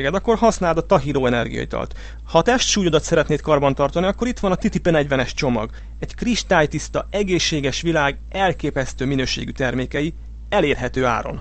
akkor használd a Tahiro energiaitalt. Ha a testsúlyodat szeretnéd karbantartani, akkor itt van a Titipe 40-es csomag. Egy kristálytiszta, egészséges világ elképesztő minőségű termékei, elérhető áron.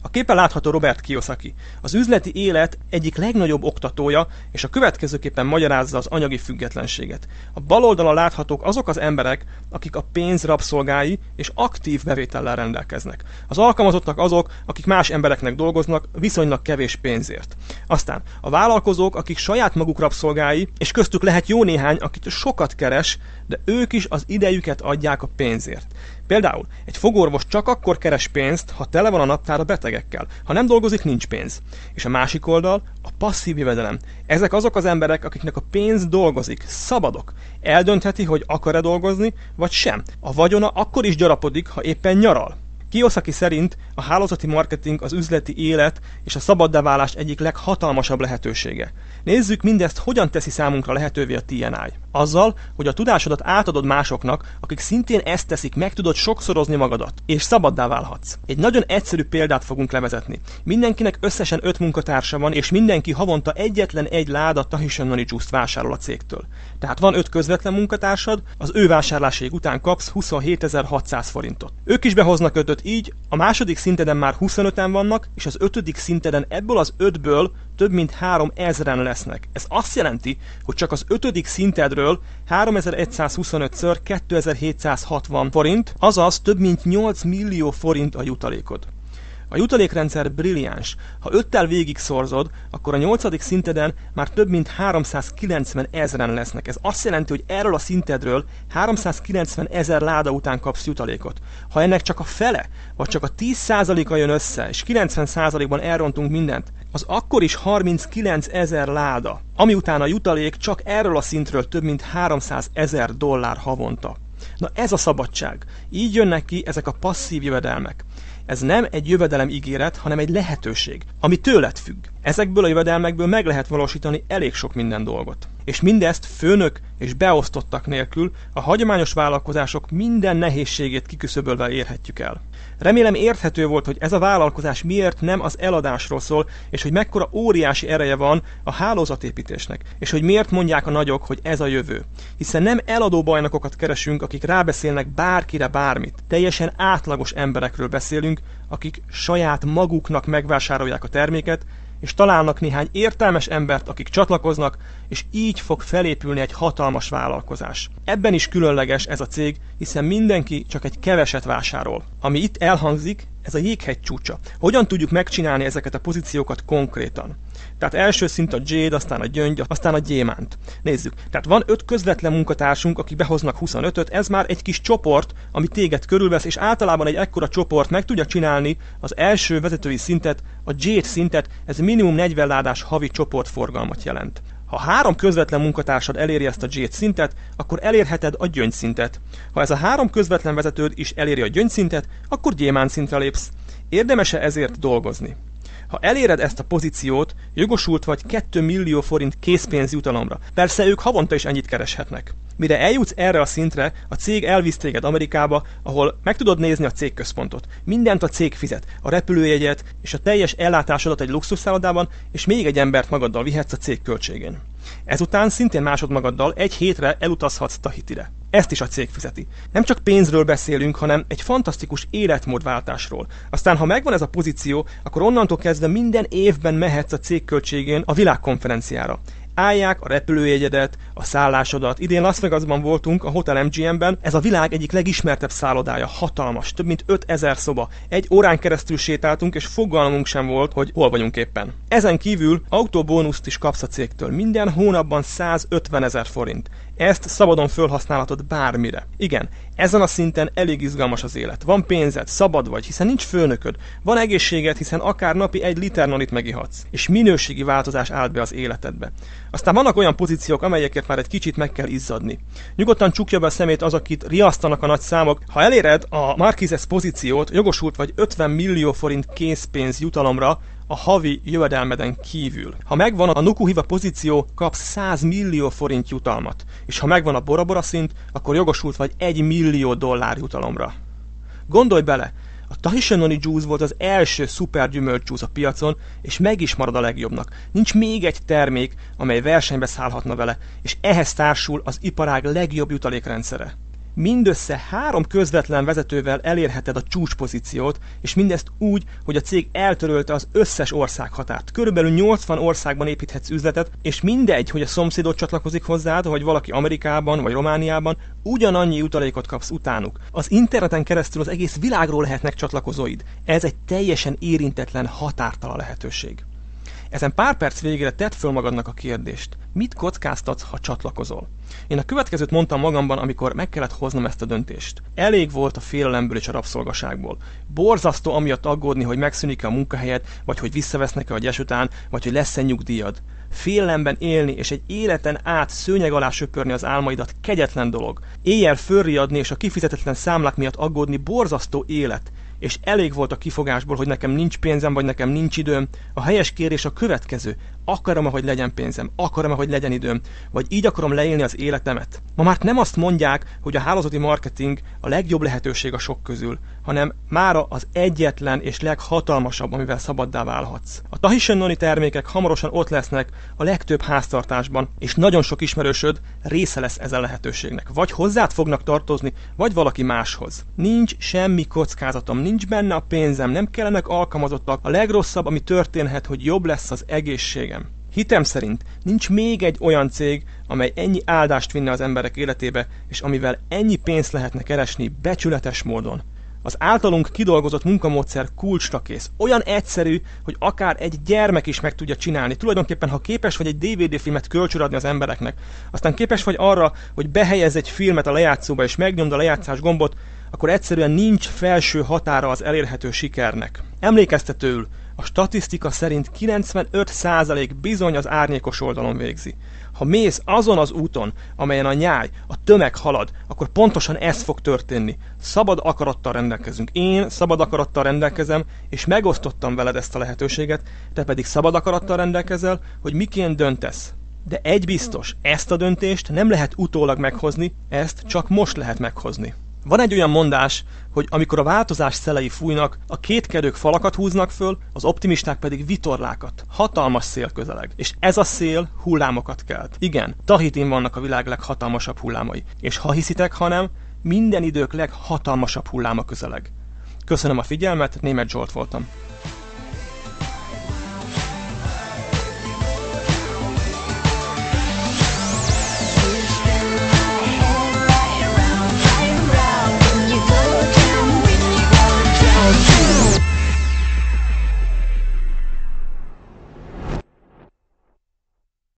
A képen látható Robert Kiyosaki, az üzleti élet egyik legnagyobb oktatója, és a következőképpen magyarázza az anyagi függetlenséget. A bal oldalon láthatók azok az emberek, akik a pénz rabszolgái és aktív bevétellel rendelkeznek. Az alkalmazottak azok, akik más embereknek dolgoznak viszonylag kevés pénzért. Aztán a vállalkozók, akik saját maguk rabszolgái, és köztük lehet jó néhány, akit sokat keres, de ők is az idejüket adják a pénzért. Például egy fogorvos csak akkor keres pénzt, ha tele van a naptára betegekkel. Ha nem dolgozik, nincs pénz. És a másik oldal a passzív jövedelem. Ezek azok az emberek, akiknek a pénz dolgozik, szabadok. Eldöntheti, hogy akar-e dolgozni, vagy sem. A vagyona akkor is gyarapodik, ha éppen nyaral. Kiyosaki szerint a hálózati marketing az üzleti élet és a szabaddá válás egyik leghatalmasabb lehetősége. Nézzük mindezt, hogyan teszi számunkra lehetővé a TNI. Azzal, hogy a tudásodat átadod másoknak, akik szintén ezt teszik, meg tudod sokszorozni magadat, és szabaddá válhatsz. Egy nagyon egyszerű példát fogunk levezetni. Mindenkinek összesen 5 munkatársa van, és mindenki havonta egyetlen egy láda Tahitian Money Juice-t vásárol a cégtől. Tehát van 5 közvetlen munkatársad, az ő vásárlásaik után kapsz 27.600 forintot. Ők is behoznak 5-öt, így a második szinteden már 25-en vannak, és az 5. szinteden ebből az 5-ből több mint 3000-en lesznek. Ez azt jelenti, hogy csak az 5. szintedről 3125-ször 2760 forint, azaz több mint 8 millió forint a jutalékod. A jutalékrendszer brilliáns. Ha 5-tel végig szorzod, akkor a 8. szinteden már több mint 390 000-en lesznek. Ez azt jelenti, hogy erről a szintedről 390 000 láda után kapsz jutalékot. Ha ennek csak a fele, vagy csak a 10%-a jön össze, és 90%-ban elrontunk mindent, az akkor is 39 000 láda, ami után a jutalék csak erről a szintről több mint $300,000 havonta. Na ez a szabadság. Így jönnek ki ezek a passzív jövedelmek. Ez nem egy jövedelem ígéret, hanem egy lehetőség, ami tőled függ. Ezekből a jövedelmekből meg lehet valósítani elég sok minden dolgot. És mindezt főnök és beosztottak nélkül a hagyományos vállalkozások minden nehézségét kiküszöbölve érhetjük el. Remélem érthető volt, hogy ez a vállalkozás miért nem az eladásról szól, és hogy mekkora óriási ereje van a hálózatépítésnek, és hogy miért mondják a nagyok, hogy ez a jövő. Hiszen nem eladó bajnokokat keresünk, akik rábeszélnek bárkire bármit. Teljesen átlagos emberekről beszélünk, akik saját maguknak megvásárolják a terméket, és találnak néhány értelmes embert, akik csatlakoznak, és így fog felépülni egy hatalmas vállalkozás. Ebben is különleges ez a cég, hiszen mindenki csak egy keveset vásárol. Ami itt elhangzik, ez a jéghegy csúcsa. Hogyan tudjuk megcsinálni ezeket a pozíciókat konkrétan? Tehát első szint a Jade, aztán a gyöngy, aztán a gyémánt. Nézzük. Tehát van 5 közvetlen munkatársunk, akik behoznak 25-öt, ez már egy kis csoport, ami téged körülvesz, és általában egy ekkora csoport meg tudja csinálni az első vezetői szintet, a Jade szintet, ez minimum 40 ládás havi csoportforgalmat jelent. Ha 3 közvetlen munkatársad eléri ezt a Jade szintet, akkor elérheted a gyöngy szintet. Ha ez a 3 közvetlen vezetőd is eléri a gyöngy szintet, akkor gyémánt szintre lépsz. Érdemes-e ezért dolgozni? Ha eléred ezt a pozíciót, jogosult vagy 2 millió forint készpénz jutalomra. Persze ők havonta is ennyit kereshetnek. Mire eljutsz erre a szintre, a cég elvisz téged Amerikába, ahol meg tudod nézni a cégközpontot. Mindent a cég fizet, a repülőjegyet és a teljes ellátásodat egy luxusszállodában, és még egy embert magaddal vihetsz a cég költségén. Ezután szintén másodmagaddal egy hétre elutazhatsz Tahitire. Ezt is a cég fizeti. Nem csak pénzről beszélünk, hanem egy fantasztikus életmódváltásról. Aztán, ha megvan ez a pozíció, akkor onnantól kezdve minden évben mehetsz a cég költségén a világkonferenciára. Állják a repülőjegyedet, a szállásodat. Idén Las Vegasban voltunk, a Hotel MGM-ben. Ez a világ egyik legismertebb szállodája, hatalmas, több mint 5000 szoba. 1 órán keresztül sétáltunk, és fogalmunk sem volt, hogy hol vagyunk éppen. Ezen kívül autóbónuszt is kapsz a cégtől. Minden hónapban 150 000 forint. Ezt szabadon fölhasználhatod bármire. Igen, ezen a szinten elég izgalmas az élet. Van pénzed, szabad vagy, hiszen nincs főnököd. Van egészséged, hiszen akár napi 1 liter nonit megihatsz. És minőségi változás állt be az életedbe. Aztán vannak olyan pozíciók, amelyekért már egy kicsit meg kell izzadni. Nyugodtan csukja be a szemét az, akit riasztanak a nagy számok. Ha eléred a Marquis pozíciót, jogosult vagy 50 millió forint készpénz jutalomra, a havi jövedelmeden kívül. Ha megvan a Nukuhiva pozíció, kapsz 100 millió forint jutalmat. És ha megvan a Bora Bora szint, akkor jogosult vagy $1 millió jutalomra. Gondolj bele, A Tahitian Noni Juice volt az első szuper gyümölcsjuice a piacon, és meg is marad a legjobbnak. Nincs még egy termék, amely versenybe szállhatna vele, és ehhez társul az iparág legjobb jutalékrendszere. Mindössze 3 közvetlen vezetővel elérheted a csúcspozíciót, és mindezt úgy, hogy a cég eltörölte az összes országhatárt. Körülbelül 80 országban építhetsz üzletet, és mindegy, hogy a szomszédod csatlakozik hozzád, vagy valaki Amerikában vagy Romániában, ugyanannyi jutalékot kapsz utánuk. Az interneten keresztül az egész világról lehetnek csatlakozóid. Ez egy teljesen érintetlen, határtalan lehetőség. Ezen pár perc végére tedd föl magadnak a kérdést. Mit kockáztatsz, ha csatlakozol? Én a következőt mondtam magamban, amikor meg kellett hoznom ezt a döntést. Elég volt a félelemből és a rabszolgaságból. Borzasztó amiatt aggódni, hogy megszűnik-e a munkahelyed, vagy hogy visszavesznek-e a gyes után, vagy hogy lesz-e nyugdíjad. Félelemben élni és egy életen át szőnyeg alá söpörni az álmaidat kegyetlen dolog. Éjjel fölriadni és a kifizetetlen számlák miatt aggódni borzasztó élet. És elég volt a kifogásból, hogy nekem nincs pénzem, vagy nekem nincs időm. A helyes kérés a következő. Akarom-e, hogy legyen pénzem? Akarom-e, hogy legyen időm? Vagy így akarom leélni az életemet? Ma már nem azt mondják, hogy a hálózati marketing a legjobb lehetőség a sok közül, hanem mára az egyetlen és leghatalmasabb, amivel szabaddá válhatsz. A Tahitian Noni termékek hamarosan ott lesznek a legtöbb háztartásban, és nagyon sok ismerősöd része lesz ezen lehetőségnek. Vagy hozzád fognak tartozni, vagy valaki máshoz. Nincs semmi kockázatom, nincs benne a pénzem, nem kellenek alkalmazottak. A legrosszabb, ami történhet, hogy jobb lesz az egészségem. Hitem szerint nincs még egy olyan cég, amely ennyi áldást vinne az emberek életébe, és amivel ennyi pénzt lehetne keresni becsületes módon. Az általunk kidolgozott munkamódszer kulcsra kész. Olyan egyszerű, hogy akár egy gyermek is meg tudja csinálni. Tulajdonképpen, ha képes vagy egy DVD filmet kölcsönadni az embereknek, aztán képes vagy arra, hogy behelyez egy filmet a lejátszóba és megnyomd a lejátszás gombot, akkor egyszerűen nincs felső határa az elérhető sikernek. Emlékeztetőül, a statisztika szerint 95% bizony az árnyékos oldalon végzi. Ha mész azon az úton, amelyen a nyáj, a tömeg halad, akkor pontosan ez fog történni. Szabad akarattal rendelkezünk. Én szabad akarattal rendelkezem, és megosztottam veled ezt a lehetőséget, te pedig szabad akarattal rendelkezel, hogy miként döntesz. De egy biztos, ezt a döntést nem lehet utólag meghozni, ezt csak most lehet meghozni. Van egy olyan mondás, hogy amikor a változás szelei fújnak, a kétkedők falakat húznak föl, az optimisták pedig vitorlákat. Hatalmas szél közeleg. És ez a szél hullámokat kelt. Igen, Tahitin vannak a világ leghatalmasabb hullámai. És ha hiszitek, ha nem, minden idők leghatalmasabb hulláma közeleg. Köszönöm a figyelmet, Németh Zsolt voltam.